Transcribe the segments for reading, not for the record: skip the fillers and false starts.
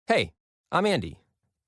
Hey, I'm Andy.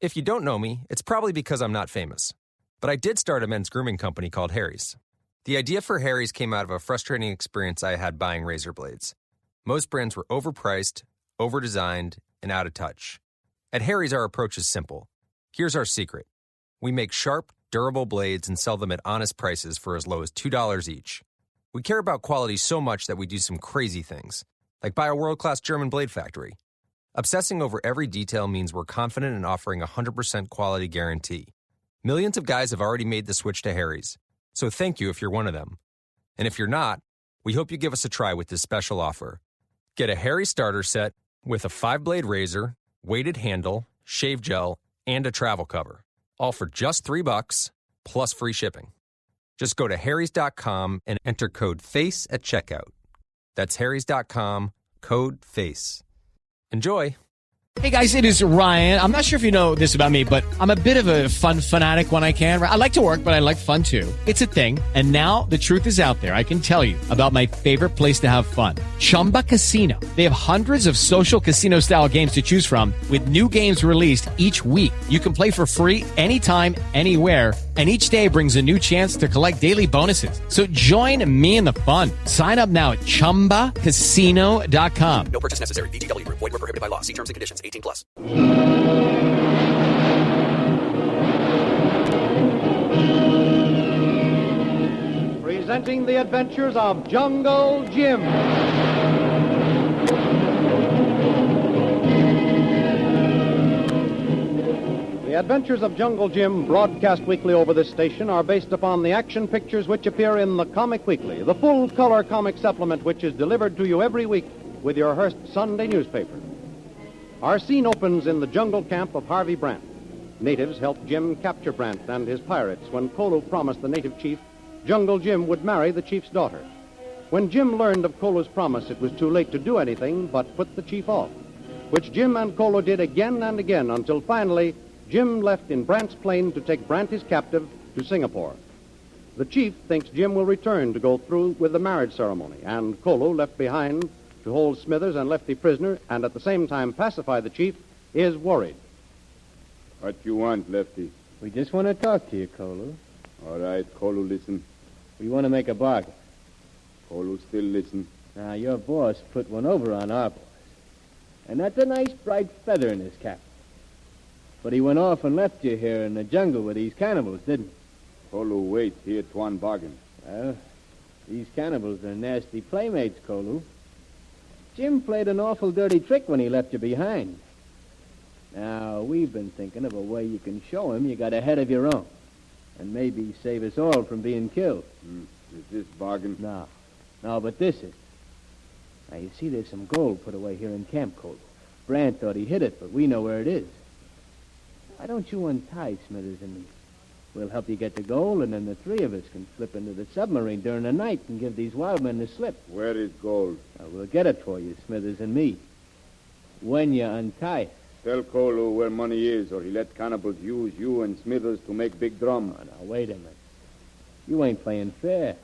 If you don't know me, it's probably because I'm not famous. But I did start a men's grooming company called Harry's. The idea for Harry's came out of a frustrating experience I had buying razor blades. Most brands were overpriced, overdesigned, and out of touch. At Harry's, our approach is simple. Here's our secret. We make sharp, durable blades and sell them at honest prices for as low as $2 each. We care about quality so much that we do some crazy things, like buy a world-class German blade factory. Obsessing over every detail means we're confident in offering a 100% quality guarantee. Millions of guys have already made the switch to Harry's, so thank you if you're one of them. And if you're not, we hope you give us a try with this special offer. Get a Harry's starter set with a 5-blade razor, weighted handle, shave gel, and a travel cover, all for just $3 plus free shipping. Just go to harrys.com and enter code FACE at checkout. That's harrys.com, code FACE. Enjoy. Hey guys, it is Ryan. I'm not sure if you know this about me, but I'm a bit of a fun fanatic when I can. I like to work, but I like fun too. It's a thing. And now the truth is out there. I can tell you about my favorite place to have fun. Chumba Casino. They have hundreds of social casino style games to choose from with new games released each week. You can play for free anytime, anywhere. And each day brings a new chance to collect daily bonuses. So join me in the fun. Sign up now at ChumbaCasino.com. No purchase necessary. VGW Group. Void where prohibited by law. See terms and conditions. 18+. Presenting the adventures of Jungle Jim. The Adventures of Jungle Jim, broadcast weekly over this station, are based upon the action pictures which appear in the Comic Weekly, the full-color comic supplement which is delivered to you every week with your Hearst Sunday newspaper. Our scene opens in the jungle camp of Harvey Brant. Natives helped Jim capture Brant and his pirates when Kolu promised the native chief Jungle Jim would marry the chief's daughter. When Jim learned of Kolu's promise, it was too late to do anything but put the chief off, which Jim and Kolu did again and again until finally Jim left in Brant's plane to take Brant, his captive, to Singapore. The chief thinks Jim will return to go through with the marriage ceremony, and Kolu, left behind to hold Smithers and Lefty prisoner and at the same time pacify the chief, is worried. What you want, Lefty? We just want to talk to you, Kolu. All right, Kolu, listen. We want to make a bargain. Kolu, still listen. Now, your boss put one over on our boss. And that's a nice bright feather in his cap. But he went off and left you here in the jungle with these cannibals, didn't he? Kolu, wait. Here, Tuan bargain. Well, these cannibals are nasty playmates, Kolu. Jim played an awful dirty trick when he left you behind. Now, we've been thinking of a way you can show him you got a head of your own. And maybe save us all from being killed. Is this bargain? No, but this is. Now, you see there's some gold put away here in camp, Kolu. Brant thought he hid it, but we know where it is. Why don't you untie Smithers and me? We'll help you get the gold, and then the three of us can slip into the submarine during the night and give these wild men the slip. Where is gold? Now, we'll get it for you, Smithers and me. When you untie it. Tell Kolu where money is, or he let cannibals use you and Smithers to make big drum. Oh, now, wait a minute. You ain't playing fair.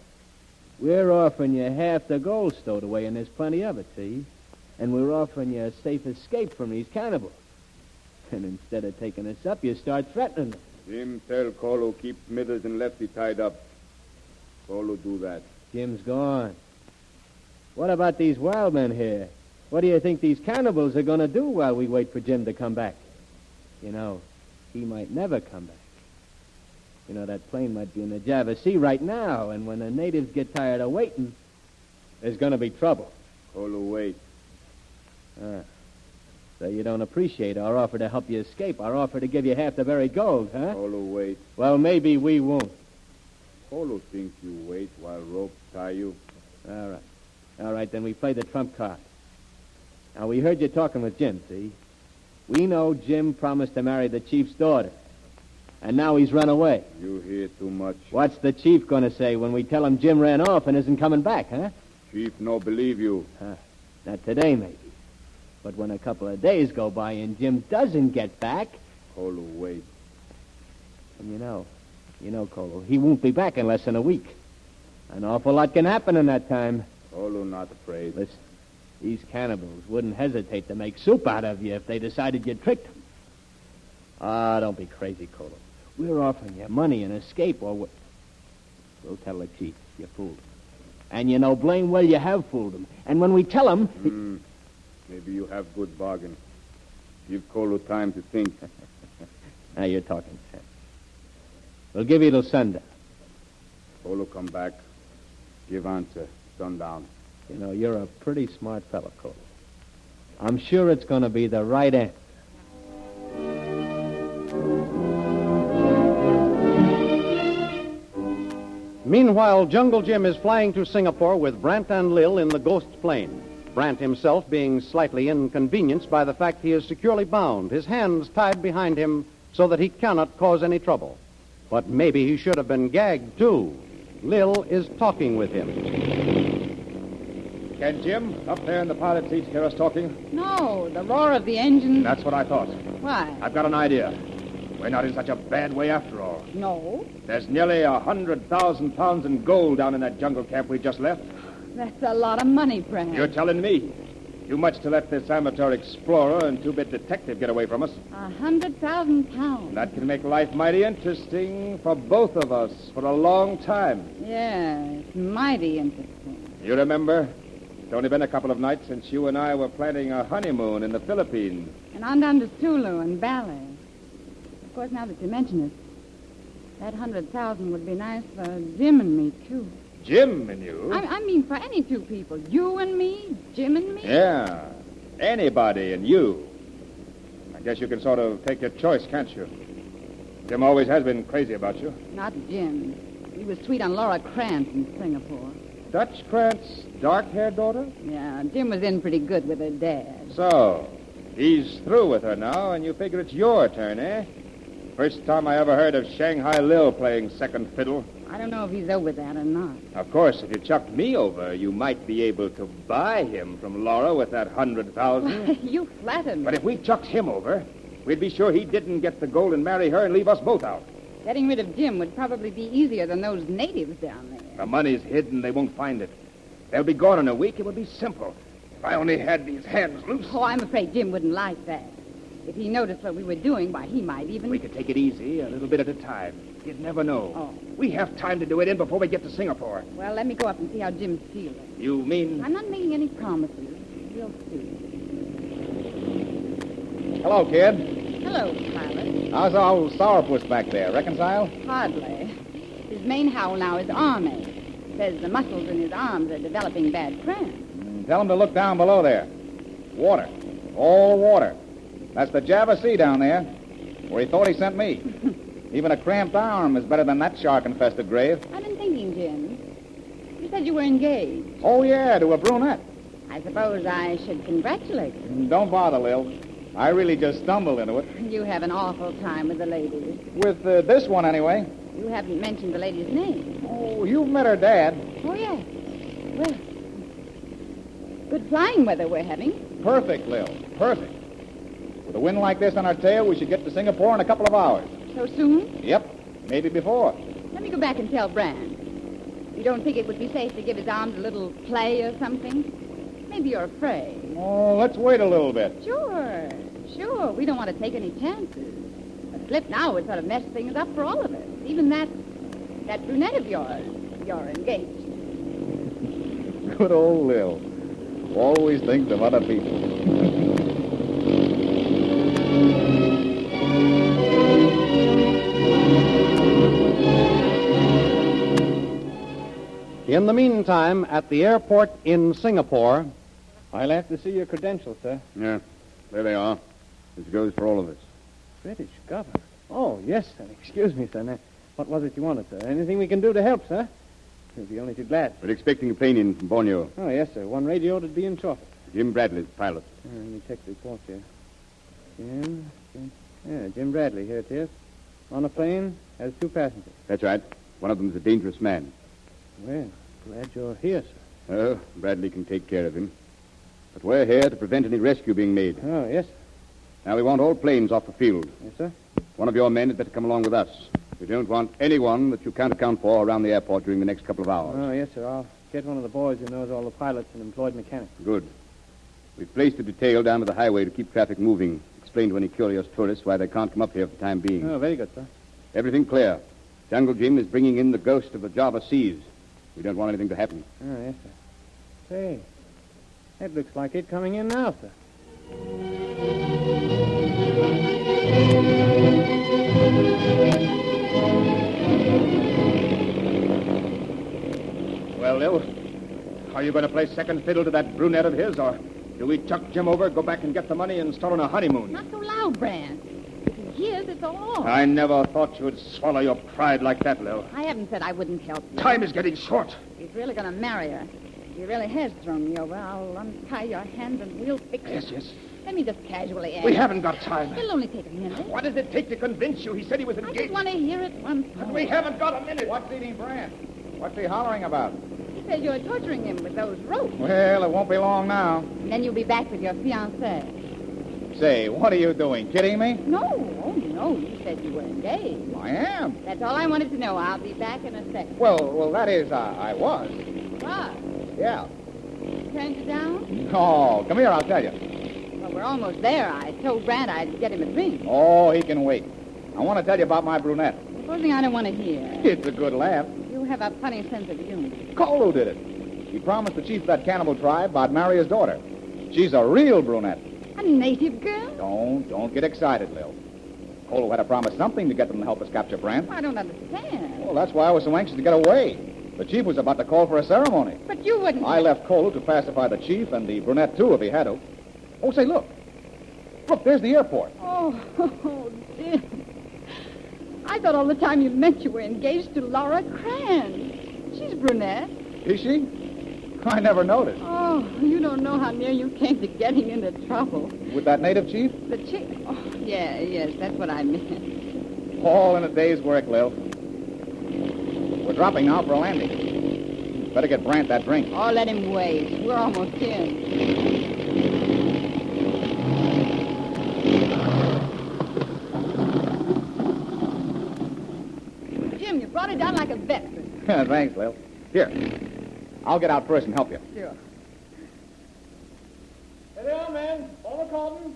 We're offering you half the gold stowed away, and there's plenty of it, see? And we're offering you a safe escape from these cannibals. And instead of taking us up, you start threatening them. Jim, tell Kolu keep Smithers and Lefty tied up. Kolu, do that. Jim's gone. What about these wild men here? What do you think these cannibals are going to do while we wait for Jim to come back? You know, he might never come back. You know, that plane might be in the Java Sea right now, and when the natives get tired of waiting, there's going to be trouble. Kolu, wait. So you don't appreciate our offer to help you escape, our offer to give you half the very gold, huh? Kolu, wait. Well, maybe we won't. Kolu thinks you wait while ropes tie you. All right, then we play the trump card. Now, we heard you talking with Jim, see? We know Jim promised to marry the chief's daughter. And now he's run away. You hear too much. What's the chief going to say when we tell him Jim ran off and isn't coming back, huh? Chief no believe you. Not today, maybe. But when a couple of days go by and Jim doesn't get back... Kolu, wait. And you know, Kolu, he won't be back in less than a week. An awful lot can happen in that time. Kolu, not afraid. Listen, These cannibals wouldn't hesitate to make soup out of you if they decided you tricked them. Ah, don't be crazy, Colo. We're offering you money and escape, or what? We'll tell the chief you fooled him. And you know blame well you have fooled him. And when we tell him... Maybe you have good bargain. Give Colo time to think. Now you're talking sense. We'll give you till sundown. Colo come back. Give answer. Sundown. You know, you're a pretty smart fellow, Colo. I'm sure it's going to be the right answer. Meanwhile, Jungle Jim is flying to Singapore with Brant and Lil in the Ghost plane. Brant himself being slightly inconvenienced by the fact he is securely bound, his hands tied behind him so that he cannot cause any trouble. But maybe he should have been gagged, too. Lil is talking with him. Can Jim, up there in the pilot seat, hear us talking? No, the roar of the engine. That's what I thought. Why? I've got an idea. We're not in such a bad way after all. No. There's nearly 100,000 pounds in gold down in that jungle camp we just left. That's a lot of money, Brant. You're telling me. Too much to let this amateur explorer and two-bit detective get away from us. 100,000 pounds. That can make life mighty interesting for both of us for a long time. Yeah, it's mighty interesting. You remember? It's only been a couple of nights since you and I were planning a honeymoon in the Philippines. And on down to Sulu and Bali. Of course, now that you mention it, that 100,000 would be nice for Jim and me, too. Jim and you? I mean, for any two people. You and me, Jim and me. Yeah. Anybody and you. I guess you can sort of take your choice, can't you? Jim always has been crazy about you. Not Jim. He was sweet on Laura Krantz in Singapore. Dutch Krantz, dark-haired daughter? Yeah, Jim was in pretty good with her dad. So, he's through with her now, and you figure it's your turn, eh? First time I ever heard of Shanghai Lil playing second fiddle. I don't know if he's over that or not. Of course, if you chucked me over, you might be able to buy him from Laura with that 100,000. You flatter me. But if we chucked him over, we'd be sure he didn't get the gold and marry her and leave us both out. Getting rid of Jim would probably be easier than those natives down there. The money's hidden. They won't find it. They'll be gone in a week. It would be simple. If I only had these hands loose. Oh, I'm afraid Jim wouldn't like that. If he noticed what we were doing, why, he might even... We could take it easy, a little bit at a time. You'd never know. Oh. We have time to do it in before we get to Singapore. Well, let me go up and see how Jim's feeling. You mean... I'm not making any promises. We'll see. Hello, kid. Hello, pilot. How's old sourpuss back there? Reconciled? Hardly. His main howl now is army. Says the muscles in his arms are developing bad cramps. Tell him to look down below there. Water. All water. That's the Java Sea down there, where he thought he sent me. Even a cramped arm is better than that shark-infested grave. I've been thinking, Jim. You said you were engaged. Oh, yeah, to a brunette. I suppose I should congratulate you. Don't bother, Lil. I really just stumbled into it. You have an awful time with the ladies. With this one, anyway. You haven't mentioned the lady's name. Oh, you've met her dad. Oh, yes. Well, good flying weather we're having. Perfect, Lil. Perfect. With a wind like this on our tail, we should get to Singapore in a couple of hours. So soon? Yep. Maybe before. Let me go back and tell Brand. You don't think it would be safe to give his arms a little play or something? Maybe you're afraid. Oh, let's wait a little bit. Sure. We don't want to take any chances. A slip now would sort of mess things up for all of us. Even that brunette of yours. You're engaged. Good old Lil. Always thinks of other people. In the meantime, at the airport in Singapore... I'll have to see your credentials, sir. Yeah, there they are. This goes for all of us. British government. Oh, yes, sir. Excuse me, sir. Now, what was it you wanted, sir? Anything we can do to help, sir? We'll be only too glad. We're expecting a plane in from Borneo. Oh, yes, sir. One radio to be in shortly. Jim Bradley, pilot. Let me check the report here. Jim Bradley, here it is. On a plane, has 2 passengers. That's right. One of them's a dangerous man. Well, glad you're here, sir. Oh, Bradley can take care of him. But we're here to prevent any rescue being made. Oh, yes, sir. Now, we want all planes off the field. Yes, sir. One of your men had better come along with us. We don't want anyone that you can't account for around the airport during the next couple of hours. Oh, yes, sir. I'll get one of the boys who knows all the pilots and employed mechanics. Good. We've placed a detail down to the highway to keep traffic moving. Explain to any curious tourists why they can't come up here for the time being. Oh, very good, sir. Everything clear. Jungle Jim is bringing in the ghost of the Java Seas. We don't want anything to happen. Oh, yes, sir. Say, that looks like it coming in now, sir. Well, Lil, are you going to play second fiddle to that brunette of his, or do we chuck Jim over, go back and get the money, and start on a honeymoon? Not so loud, Brand. If he hears, it's all. I never thought you'd swallow your pride like that, Lil. I haven't said I wouldn't help you. Time is getting short. He's really going to marry her. He really has thrown me over. I'll untie your hands and we'll fix it. Yes. Let me just casually ask. We haven't got time. It'll only take a minute. What does it take to convince you? He said he was I just engaged. want to hear it once more. But we haven't got a minute. What's eating Brand? What's he hollering about? He says you're torturing him with those ropes. Well, it won't be long now. And then you'll be back with your fiancée. Say, what are you doing? Kidding me? No, oh no, you said you were engaged. I am. That's all I wanted to know. I'll be back in a second. Well, that is, I was. What? Yeah. Turned you down? Oh, come here, I'll tell you. Well, we're almost there. I told Brand I'd get him a drink. Oh, he can wait. I want to tell you about my brunette. Supposing I don't want to hear. It's a good laugh. You have a funny sense of humor. Kolo did it. He promised the chief of that cannibal tribe I'd marry his daughter. She's a real brunette. A native girl? Don't get excited, Lil. Kolo had to promise something to get them to help us capture Brand. I don't understand. Well, that's why I was so anxious to get away. The chief was about to call for a ceremony. But you wouldn't... I left Kolo to pacify the chief and the brunette, too, if he had to. Oh, say, look. Look, there's the airport. Oh, dear. I thought all the time you meant you were engaged to Laura Crane. She's brunette. Is she? I never noticed. Oh, you don't know how near you came to getting into trouble. With that native chief? The chief... Oh, yes, that's what I meant. All in a day's work, Lil. We're dropping now for a landing. Better get Brant that drink. Oh, let him wait. We're almost here. Jim, you brought it down like a veteran. Thanks, Lil. Here. I'll get out first and help you. Sure. Hey there, man. Paula Carlton.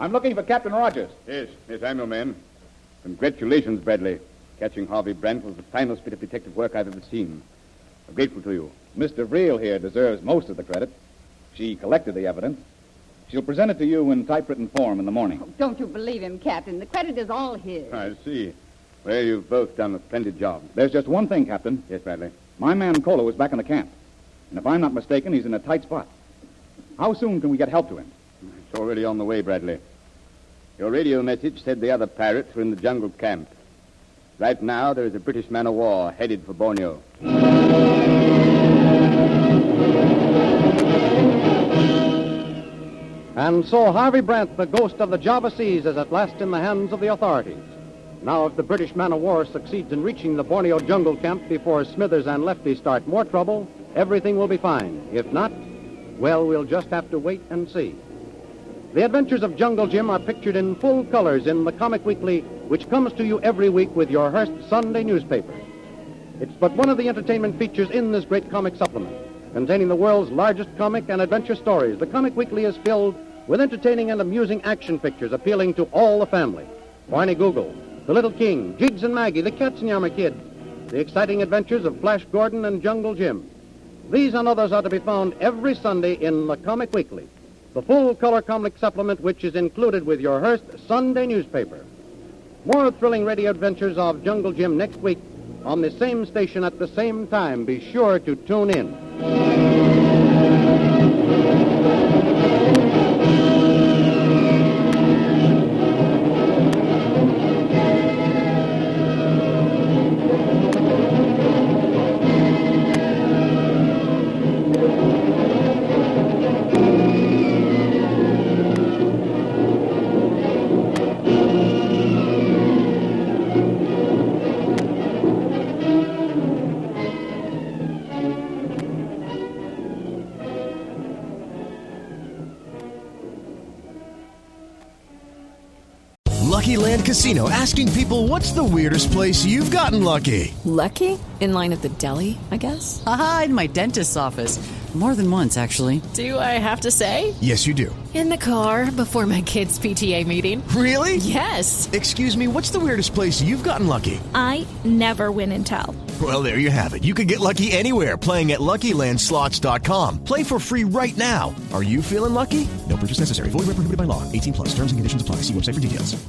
I'm looking for Captain Rogers. Yes, I'm your man. Congratulations, Bradley. Catching Harvey Brant was the finest bit of detective work I've ever seen. I'm grateful to you. Mr. Vreel here deserves most of the credit. She collected the evidence. She'll present it to you in typewritten form in the morning. Oh, don't you believe him, Captain. The credit is all his. I see. Well, you've both done a splendid job. There's just one thing, Captain. Yes, Bradley. My man Kolo is back in the camp. And if I'm not mistaken, he's in a tight spot. How soon can we get help to him? It's already on the way, Bradley. Your radio message said the other pirates were in the jungle camp. Right now, there is a British man-of-war headed for Borneo. And so Harvey Brant, the ghost of the Java Seas, is at last in the hands of the authorities. Now, if the British man-of-war succeeds in reaching the Borneo jungle camp before Smithers and Lefty start more trouble, everything will be fine. If not, well, we'll just have to wait and see. The adventures of Jungle Jim are pictured in full colors in the Comic Weekly, which comes to you every week with your Hearst Sunday newspaper. It's but one of the entertainment features in this great comic supplement. Containing the world's largest comic and adventure stories, the Comic Weekly is filled with entertaining and amusing action pictures appealing to all the family. Barney Google, The Little King, Jiggs and Maggie, the Katzenjammer Kid, the exciting adventures of Flash Gordon and Jungle Jim. These and others are to be found every Sunday in the Comic Weekly, the full-color comic supplement which is included with your Hearst Sunday newspaper. More thrilling radio adventures of Jungle Jim next week on the same station at the same time. Be sure to tune in. Lucky Land Casino, asking people, what's the weirdest place you've gotten lucky? Lucky? In line at the deli, I guess? Aha, in my dentist's office. More than once, actually. Do I have to say? Yes, you do. In the car before my kids' PTA meeting. Really? Yes. Excuse me, what's the weirdest place you've gotten lucky? I never win and tell. Well, there you have it. You can get lucky anywhere, playing at LuckyLandSlots.com. Play for free right now. Are you feeling lucky? No purchase necessary. Void where prohibited by law. 18 plus. Terms and conditions apply. See website for details.